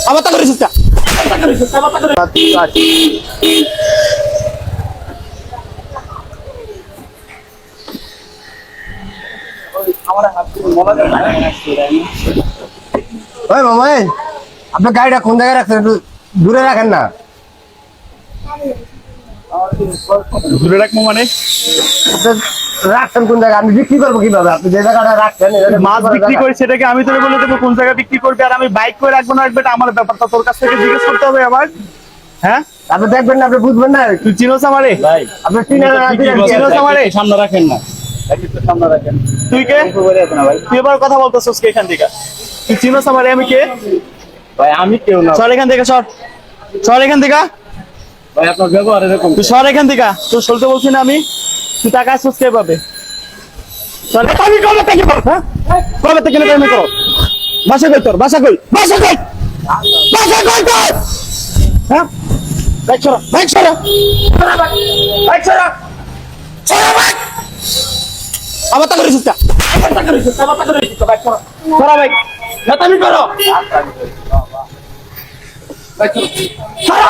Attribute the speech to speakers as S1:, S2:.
S1: আবার তা করেছিস ওই মামাই আপনার গাড়িটা কোন জায়গায় রাখছেন একটু দূরে রাখেন না।
S2: দূরে রাখবো মানে
S1: রাখছেন কোন জায়গায়? আমি বিক্রি করবো কিভাবে? আপনি যে জায়গাটা রাখছেন
S2: মাছ বিক্রি করি সেটাকে আমি তোকে বলে দেবো কোন জায়গায় বিক্রি করবি, আর আমি বাইক করে রাখবো না রাখবে এটা আমার ব্যাপারটা তোর কাছ থেকে জিজ্ঞেস করতে হবে আবার। হ্যাঁ
S1: আপনি দেখবেন না, আপনি বুঝবেন না।
S2: তুই চিনোস আমারে?
S3: ভাই
S1: আপনি চিনেন
S2: আমারে?
S3: সামনে রাখেন না, একটু সামনে রাখেন।
S2: তুই কে?
S3: ভাই
S2: তুই এবার কথা বলতেছিস কে এখান থেকে? তুই চিনোস আমারে? আমি কে?
S3: ভাই আমি কেউ না
S2: সর এখান থেকে, সর সর এখান থেকে,
S3: ভাই, আপনার ব্যবহার এরকম।
S2: তুই সর এখান থেকে। তুই চলতে বলছি না আমি? তুই টাকা আসছিস কে পাবে? আমি কবে থেকে হ্যাঁ কবে থেকে আমি করো? বাসা কই তোর? বাসা কই? বাসা কই? বাসা কই তোর? হ্যাঁ বাইক ছড়া, বাইক ছড়া, বাইক ছড়া, ছড়া বাইক। আবার তা করেছিস তা? আবার তা করেছিস? আবার তা করেছিস? বাইক ছড়া, ছড়া বাইক। আমি করো বাইক ছড়া, ছড়া।